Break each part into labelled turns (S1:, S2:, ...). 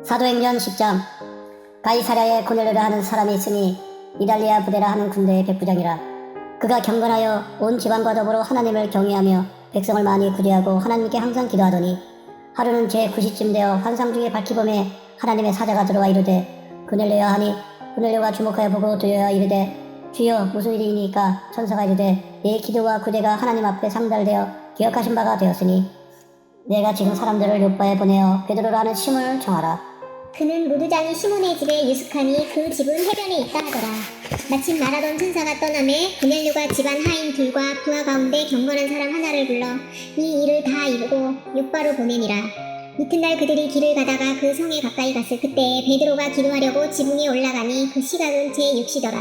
S1: 사도행전 10장. 가이사랴에 고넬료라 하는 사람이 있으니 이달리아 부대라 하는 군대의 백부장이라. 그가 경건하여 온 집안과 더불어 하나님을 경외하며 백성을 많이 구제하고 하나님께 항상 기도하더니 하루는 제9시쯤 되어 환상 중에 밝히범에 하나님의 사자가 들어와 이르되 고넬료야 하니 고넬료가 주목하여 보고 두려워 이르되 주여 무슨 일이니까. 천사가 이르되 내 기도와 구제가 하나님 앞에 상달되어 기억하신 바가 되었으니 내가 지금 사람들을 요빠에 보내어 베드로라 하는 시몬을 청하라.
S2: 그는 무두장이 시몬의 집에 유숙하니 그 집은 해변에 있다 하더라. 마침 말하던 천사가 떠나매 고넬료가 집안 하인 둘과 부하 가운데 경건한 사람 하나를 불러 이 일을 다 이루고 요빠로 보내니라. 이튿날 그들이 길을 가다가 그 성에 가까이 갔을 그때에 베드로가 기도하려고 지붕에 올라가니 그 시각은 제6시더라.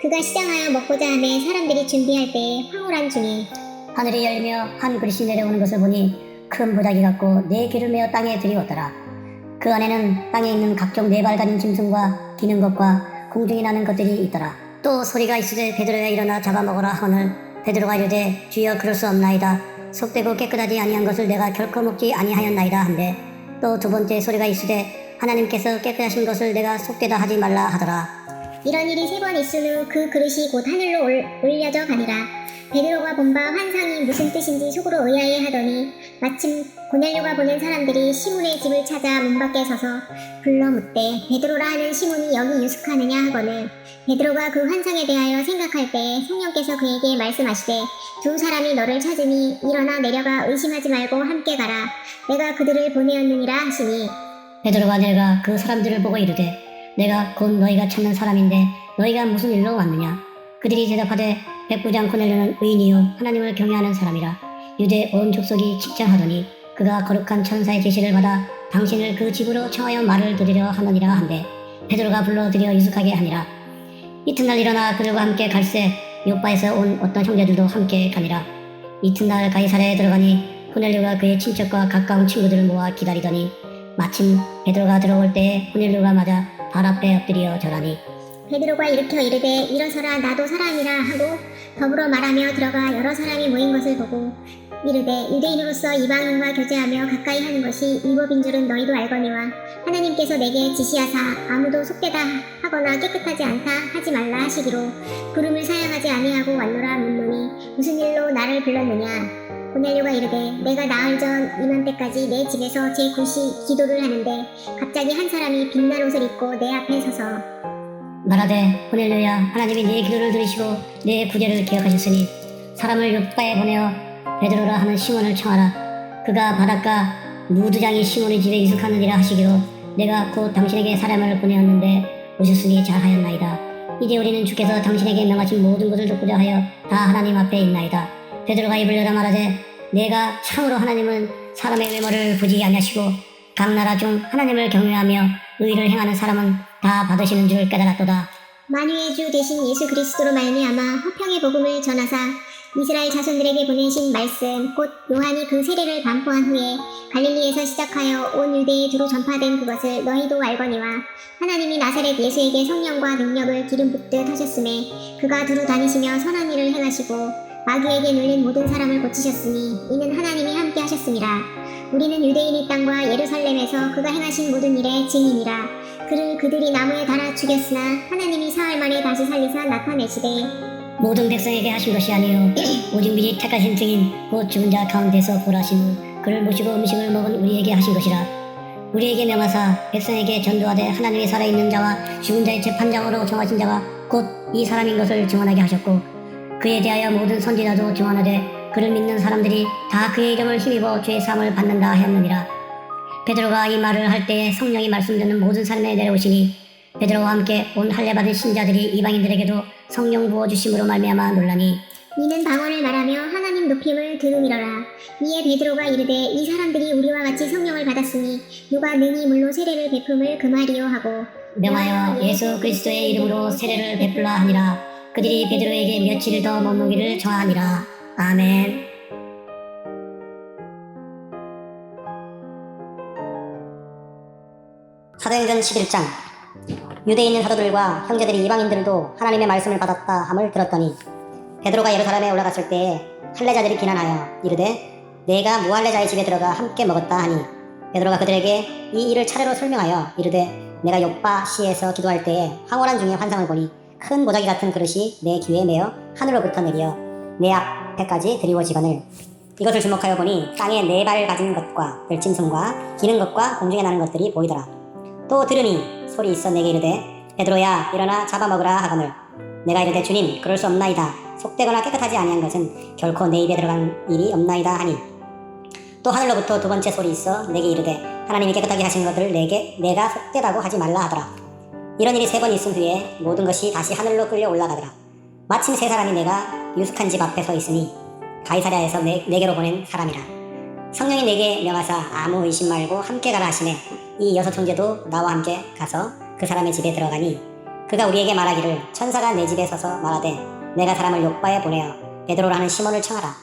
S2: 그가 시장하여 먹고자 하매 사람들이 준비할 때에 황홀한 중에
S1: 하늘이 열리며 한 그릇이 내려오는 것을 보니 큰 보자기 같고 네 귀를 메어 땅에 들이웠더라. 그 안에는 땅에 있는 각종 네 발 가진 짐승과 기는 것과 공중에 나는 것들이 있더라. 또 소리가 있으되 베드로야 일어나 잡아먹어라 하거늘 베드로가 이르되 주여 그럴 수 없나이다. 속되고 깨끗하지 아니한 것을 내가 결코 먹지 아니하였나이다 한데 또 두 번째 소리가 있으되 하나님께서 깨끗하신 것을 내가 속되다 하지 말라 하더라.
S2: 이런 일이 3번 있은 후 그 그릇이 곧 하늘로 올려져 가니라. 베드로가 본 바 환상이 무슨 뜻인지 속으로 의아해 하더니 마침 고넬료가 보낸 사람들이 시몬의 집을 찾아 문 밖에 서서 불러 묻되 베드로라 하는 시몬이 여기 유숙하느냐 하거늘 베드로가 그 환상에 대하여 생각할 때에 성령께서 그에게 말씀하시되 두 사람이 너를 찾으니 일어나 내려가 의심하지 말고 함께 가라. 내가 그들을 보내었느니라 하시니
S1: 베드로가 내려가 그 사람들을 보고 이르되 내가 곧 너희가 찾는 사람인데 너희가 무슨 일로 왔느냐. 그들이 대답하되 백부장 고넬료는 의인이요 하나님을 경외하는 사람이라. 유대 온 족속이 칭찬하더니 그가 거룩한 천사의 계시를 받아 당신을 그 집으로 청하여 말을 들으려 하느니라 한데 베드로가 불러들여 유숙하게 하니라. 이튿날 일어나 그들과 함께 갈새 요빠에서 온 어떤 형제들도 함께 가니라. 이튿날 가이사랴에 들어가니 고넬료가 그의 친척과 가까운 친구들을 모아 기다리더니 마침 베드로가 들어올 때에 고넬료가 맞아 발 앞에 엎드려 절하니
S2: 베드로가 일으켜 이르되 일어서라 나도 사람이라 하고 더불어 말하며 들어가 여러 사람이 모인 것을 보고 이르되 유대인으로서 이방인과 교제하며 가까이 하는 것이 율법인 줄은 너희도 알거니와 하나님께서 내게 지시하사 아무도 속되다 하거나 깨끗하지 않다 하지 말라 하시기로 부름을 사양하지 아니하고 왔노라 묻노니 무슨 일로 나를 불렀느냐. 고넬료가 이르되 내가 나흘 전 이맘때까지 내 집에서 제9시 기도를 하는데 갑자기 한 사람이 빛난 옷을 입고 내 앞에 서서
S1: 말하되 고넬료야 하나님이 네 기도를 들으시고 네 구제를 기억하셨으니 사람을 요빠에 보내어 베드로라 하는 시몬을 청하라. 그가 바닷가 무두장이 시몬의 집에 유숙하느니라 하시기로 내가 곧 당신에게 사람을 보내었는데 오셨으니 잘하였나이다. 이제 우리는 주께서 당신에게 명하신 모든 것을 듣고자 하여 다 하나님 앞에 있나이다. 베드로가 입을 여다 말하되 내가 참으로 하나님은 사람의 외모를 보지 아니하시고 각 나라 중 하나님을 경외하며 의를 행하는 사람은 다 받으시는 줄 깨달았도다.
S2: 만유의 주 되신 예수 그리스도로 말미암아 화평의 복음을 전하사 이스라엘 자손들에게 보내신 말씀 곧 요한이 그 세례를 반포한 후에 갈릴리에서 시작하여 온 유대에 두루 전파된 그것을 너희도 알거니와 하나님이 나사렛 예수에게 성령과 능력을 기름 붓듯 하셨음에 그가 두루 다니시며 선한 일을 행하시고 마귀에게 눌린 모든 사람을 고치셨으니 이는 하나님이 함께 하셨음이라. 우리는 유대인의 땅과 예루살렘에서 그가 행하신 모든 일의 증인이라. 그를 그들이 나무에 달아 죽였으나 하나님이 사흘 만에 다시 살리사 나타내시되
S1: 모든 백성에게 하신 것이 아니요 오직 미리 택하신 증인 곧 죽은 자 가운데서 부활하신 후 그를 모시고 음식을 먹은 우리에게 하신 것이라. 우리에게 명하사 백성에게 전도하되 하나님의 살아있는 자와 죽은 자의 재판장으로 정하신 자가 곧 이 사람인 것을 증언하게 하셨고 그에 대하여 모든 선지자도 증언하되 그를 믿는 사람들이 다 그의 이름을 힘입어 죄의 사함을 받는다 하였느니라. 베드로가 이 말을 할 때에 성령이 말씀 듣는 모든 사람에 내려오시니 베드로와 함께 온 할례받은 신자들이 이방인들에게도 성령 부어주심으로 말미암아 놀라니
S2: 이는 방언을 말하며 하나님 높임을 들음이러라. 이에 베드로가 이르되 이 사람들이 우리와 같이 성령을 받았으니 누가 능히 물로 세례를 베품을 금하리요 하고
S1: 명하여 예수 그리스도의 이름으로 세례를 베풀라 하니라. 그들이 베드로에게 며칠 더 머무기를 청하니라. 아멘. 사도행전 11장. 유대에 있는 사도들과 형제들이 이방인들도 하나님의 말씀을 받았다 함을 들었더니 베드로가 예루살렘에 올라갔을 때에 할례자들이 비난하여 이르되 내가 무할례자의 집에 들어가 함께 먹었다 하니 베드로가 그들에게 이 일을 차례로 설명하여 이르되 내가 요빠 시에서 기도할 때에 황홀한 중에 환상을 보니 큰 보자기 같은 그릇이 내 귀에 매어 하늘로부터 내리어 내 앞에까지 드리워지거늘 이것을 주목하여 보니 땅에 네 발 가진 것과 들짐승과 기는 것과 공중에 나는 것들이 보이더라. 또 들으니 소리 있어 내게 이르되 베드로야 일어나 잡아먹으라 하거늘 내가 이르되 주님 그럴 수 없나이다. 속되거나 깨끗하지 아니한 것은 결코 내 입에 들어간 일이 없나이다 하니 또 하늘로부터 두 번째 소리 있어 내게 이르되 하나님이 깨끗하게 하신 것들을 내가 속되다고 하지 말라 하더라. 이런 일이 3번 있은 후에 모든 것이 다시 하늘로 끌려 올라가더라. 마침 3사람이 내가 유숙한 집 앞에 서 있으니 가이사랴에서 내게로 보낸 사람이라. 성령이 내게 명하사 아무 의심 말고 함께 가라 하시매 이 6 형제도 나와 함께 가서 그 사람의 집에 들어가니 그가 우리에게 말하기를 천사가 내 집에 서서 말하되 내가 사람을 욥바에 보내어 베드로라 하는 시몬을 청하라.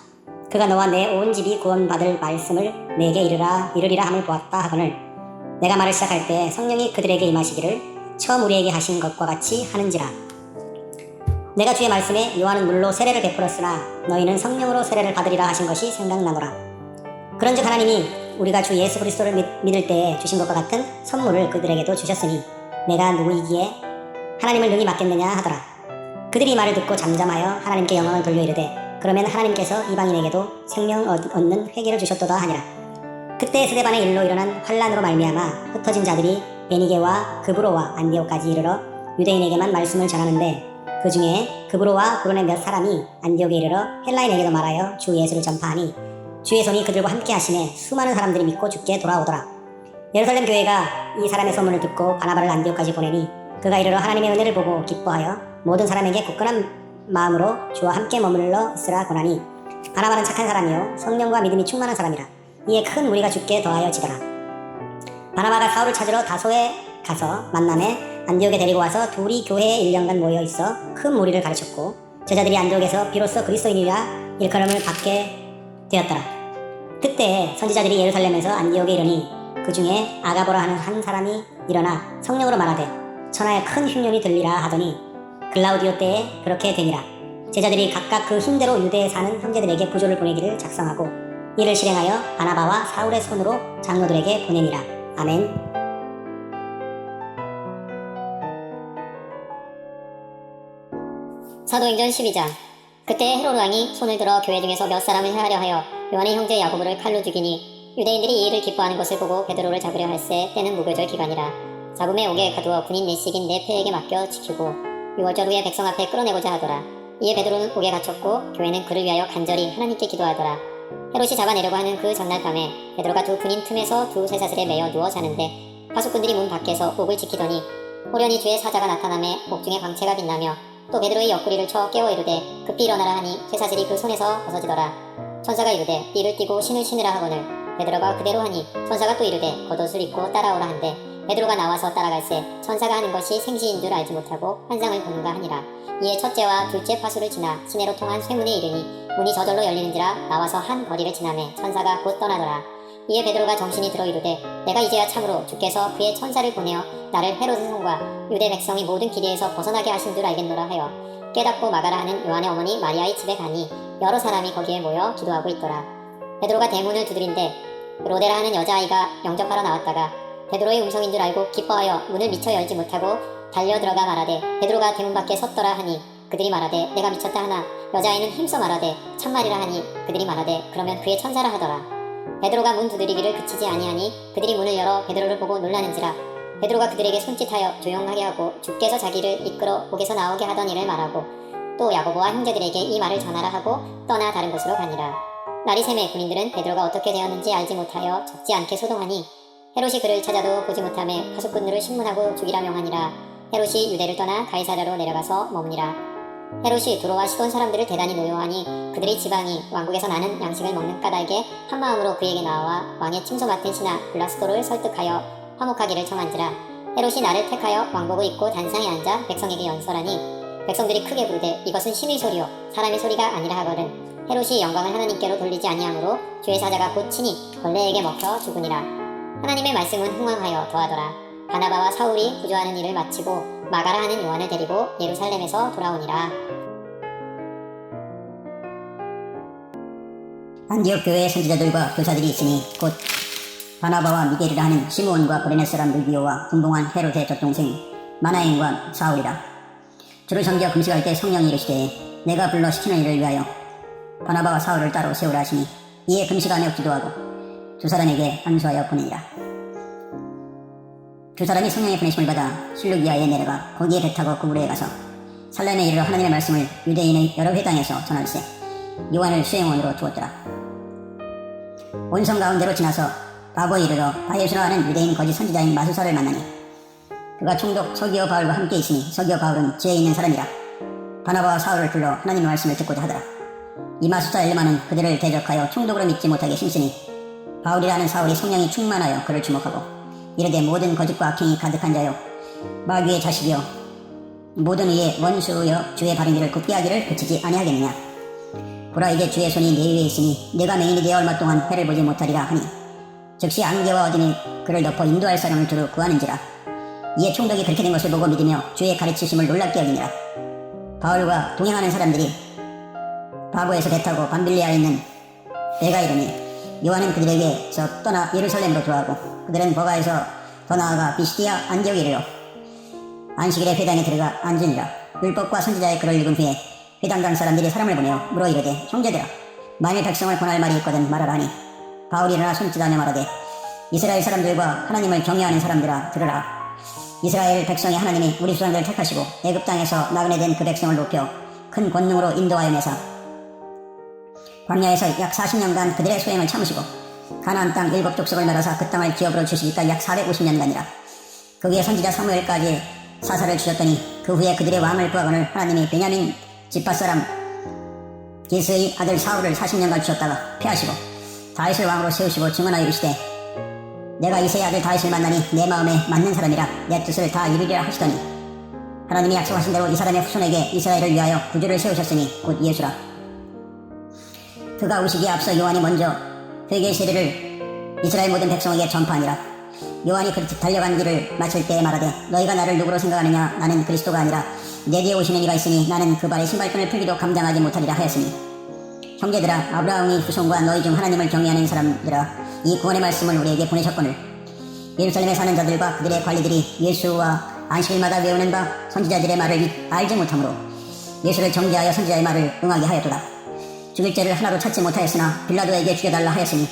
S1: 그가 너와 내 온 집이 구원받을 말씀을 내게 이르리라 함을 보았다 하거늘 내가 말을 시작할 때 성령이 그들에게 임하시기를 처음 우리에게 하신 것과 같이 하는지라. 내가 주의 말씀에 요한은 물로 세례를 베풀었으나 너희는 성령으로 세례를 받으리라 하신 것이 생각나노라. 그런즉 하나님이 우리가 주 예수 그리스도를 믿을 때에 주신 것과 같은 선물을 그들에게도 주셨으니 내가 누구이기에 하나님을 능히 맡겠느냐 하더라. 그들이 이 말을 듣고 잠잠하여 하나님께 영광을 돌려 이르되 그러면 하나님께서 이방인에게도 생명 얻는 회개를 주셨도다 하니라. 그때 스데반의 일로 일어난 환란으로 말미암아 흩어진 자들이 베니게와 그브로와 안디옥까지 이르러 유대인에게만 말씀을 전하는데 그 중에 그브로와 구론의 몇 사람이 안디옥에 이르러 헬라인에게도 말하여 주 예수를 전파하니 주의 손이 그들과 함께 하시매 수많은 사람들이 믿고 주께 돌아오더라. 예루살렘 교회가 이 사람의 소문을 듣고 바나바를 안디옥까지 보내니 그가 이르러 하나님의 은혜를 보고 기뻐하여 모든 사람에게 굳건한 마음으로 주와 함께 머물러 있으라 권하니 바나바는 착한 사람이요 성령과 믿음이 충만한 사람이라. 이에 큰 무리가 주께 더하여 지더라. 바나바가 사울을 찾으러 다소에 가서 만남에 안디옥에 데리고 와서 둘이 교회에 1년간 모여 있어 큰 무리를 가르쳤고 제자들이 안디옥에서 비로소 그리스도인이라 일컬음을 받게 되었더라. 그때 선지자들이 예루살렘에서 안디옥에 이르니 그 중에 아가보라 하는 한 사람이 일어나 성령으로 말하되 천하에 큰 흉년이 들리라 하더니 글라우디오 때에 그렇게 되니라. 제자들이 각각 그 힘대로 유대에 사는 형제들에게 부조를 보내기를 작성하고 이를 실행하여 바나바와 사울의 손으로 장로들에게 보내니라. 아멘.
S3: 사도행전 12장. 그때 헤로드 왕이 손을 들어 교회 중에서 몇 사람을 해하려 하여 요한의 형제 야고보를 칼로 죽이니 유대인들이 이 일을 기뻐하는 것을 보고 베드로를 잡으려 할세 때는 무교절 기간이라. 잡음에 옥에 가두어 군인 넷씩인 네페에게 맡겨 지키고 6월절 후에 백성 앞에 끌어내고자 하더라. 이에 베드로는 옥에 갇혔고 교회는 그를 위하여 간절히 하나님께 기도하더라. 헤롯이 잡아내려고 하는 그 전날 밤에 베드로가 두 군인 틈에서 두 쇠사슬에 매여 누워 자는데 파수꾼들이 문 밖에서 옥을 지키더니 호련히 주의 사자가 나타나매 옥중에 광채가 빛나며 또 베드로의 옆구리를 쳐 깨워 이르되 급히 일어나라 하니 쇠사슬이 그 손에서 벗어지더라. 천사가 이르되 띠를 띠고 신을 신으라 하거늘 베드로가 그대로 하니 천사가 또 이르되 겉옷을 입고 따라오라 한대 베드로가 나와서 따라갈새 천사가 하는 것이 생시인 줄 알지 못하고 환상을 보는가 하니라. 이에 첫째와 둘째 파수를 지나 시내로 통한 쇠문에 이르니 문이 저절로 열리는지라 나와서 한 거리를 지나매 천사가 곧 떠나더라. 이에 베드로가 정신이 들어 이르되 내가 이제야 참으로 주께서 그의 천사를 보내어 나를 헤롯의 손과 유대 백성이 모든 기대에서 벗어나게 하신 줄 알겠노라 하여 깨닫고 마가라 하는 요한의 어머니 마리아의 집에 가니 여러 사람이 거기에 모여 기도하고 있더라. 베드로가 대문을 두드린데 로데라 하는 여자아이가 영접하러 나왔다가 베드로의 음성인 줄 알고 기뻐하여 문을 미처 열지 못하고 달려들어가 말하되 베드로가 대문 밖에 섰더라 하니 그들이 말하되 내가 미쳤다 하나 여자아이는 힘써 말하되 참말이라 하니 그들이 말하되 그러면 그의 천사라 하더라. 베드로가 문 두드리기를 그치지 아니하니 그들이 문을 열어 베드로를 보고 놀라는지라. 베드로가 그들에게 손짓하여 조용하게 하고 주께서 자기를 이끌어 옥에서 나오게 하던 일을 말하고 또 야고보와 형제들에게 이 말을 전하라 하고 떠나 다른 곳으로 가니라. 날이 새매 군인들은 베드로가 어떻게 되었는지 알지 못하여 적지 않게 소동하니 헤롯이 그를 찾아도 보지 못하매 파수꾼들을 신문하고 죽이라 명하니라. 헤롯이 유대를 떠나 가이사랴로 내려가서 머무니라. 헤롯이 두로와 시돈 사람들을 대단히 노여하니 그들이 지방이 왕국에서 나는 양식을 먹는 까닭에 한마음으로 그에게 나와 왕의 침소 맡은 신하 블라스도를 설득하여 화목하기를 청한지라. 헤롯이 나를 택하여 왕복을 입고 단상에 앉아 백성에게 연설하니 백성들이 크게 부르되 이것은 신의 소리요 사람의 소리가 아니라 하거든. 헤롯이 영광을 하나님께로 돌리지 아니하므로 주의 사자가 곧 친히 벌레에게 먹혀 죽으니라. 하나님의 말씀은 흥왕하여 더하더라. 바나바와 사울이 구조하는 일을 마치고 마가라 하는 요한을 데리고 예루살렘에서 돌아오니라.
S1: 안디옥 교회의 선지자들과 교사들이 있으니 곧
S4: 바나바와 미겔이라 하는 시므온과 브레네 사람 루디오와 분봉한 헤롯의 젖동생 마나엔과 사울이라. 주를 섬겨 금식할 때 성령이 이르시되 내가 불러 시키는 일을 위하여 바나바와 사울을 따로 세우라 하시니 이에 금식하며 기도하고 두 사람에게 안수하여 보내니라. 두 사람이 성령의 보내심을 받아 실루기아에 내려가 거기에 배 타고 그부르에 가서 살렘에 이르러 하나님의 말씀을 유대인의 여러 회당에서 전할세 요한을 수행원으로 두었더라. 온 성 가운데로 지나서 바보에 이르러 바예수라 하는 유대인 거짓 선지자인 마수사를 만나니 그가 총독 서기오 바울과 함께 있으니 서기오 바울은 지에 있는 사람이라. 바나바와 사울을 불러 하나님의 말씀을 듣고자 하더라. 이 마수사 엘르마는 그들을 대적하여 총독으로 믿지 못하게 힘쓰니 바울이라는 사울이 성령이 충만하여 그를 주목하고 이르되 모든 거짓과 악행이 가득한 자요 마귀의 자식이여 모든 의의 원수여 주의 바른 길을 굽게 하기를 그치지 아니하겠느냐. 보라 이제 주의 손이 내 위에 있으니 내가 맹인이 되어 얼마 동안 해를 보지 못하리라 하니 즉시 안개와 어둠이 그를 덮어 인도할 사람을 두루 구하는지라. 이에 총독이 그렇게 된 것을 보고 믿으며 주의 가르치심을 놀랍게 여기니라. 바울과 동행하는 사람들이 바보에서 배 타고 밤빌리아에 있는 배가 이르니 요한은 그들에게서 떠나 예루살렘으로 들어가고 그들은 버가에서 더 나아가 비시디아 안디옥에 이르러 안식일에 회당에 들어가 앉으니라. 율법과 선지자의 글을 읽은 후에 회당당 사람들이 사람을 보내어 물어 이르되 형제들아 만일 백성을 권할 말이 있거든 말하라 하니 바울이 일어나 손짓하며 말하되 이스라엘 사람들과 하나님을 경외하는 사람들아 들으라. 이스라엘 백성의 하나님이 우리 조상들을 택하시고 애굽 땅에서 나그네 된 그 백성을 높여 큰 권능으로 인도하여 내사 광야에서 약 40년간 그들의 소행을 참으시고 가나안 땅 7족속을 멸하사 그 땅을 기업으로 주시기까지 약 450년간이라. 거기에 선지자 사무엘까지 사사를 주셨더니 그 후에 그들의 왕을 구하거늘 하나님이 베냐민 지파 사람 기스의 아들 사울을 40년간 주셨다가 패하시고 다윗을 왕으로 세우시고 증언하여 이르시되 내가 이새의 아들 다윗을 만나니 내 마음에 맞는 사람이라 내 뜻을 다 이루리라 하시더니 하나님이 약속하신 대로 이 사람의 후손에게 이스라엘을 위하여 구주를 세우셨으니 곧 예수라. 그가 오시기에 앞서 요한이 먼저 회개의 세례를 이스라엘 모든 백성에게 전파하니라. 요한이 그 달려간 길을 마칠 때에 말하되 너희가 나를 누구로 생각하느냐. 나는 그리스도가 아니라 내 뒤에 오시는 이가 있으니 나는 그 발에 신발끈을 풀기도 감당하지 못하리라 하였으니 형제들아 아브라함의 후손과 너희 중 하나님을 경외하는 사람들아 이 구원의 말씀을 우리에게 보내셨거늘 예루살렘에 사는 자들과 그들의 관리들이 예수와 안식일마다 외우는 바 선지자들의 말을 알지 못하므로 예수를 정죄하여 선지자의 말을 응하게 하였도다. 죽일 죄를 하나도 찾지 못하였으나 빌라도에게 죽여달라 하였으니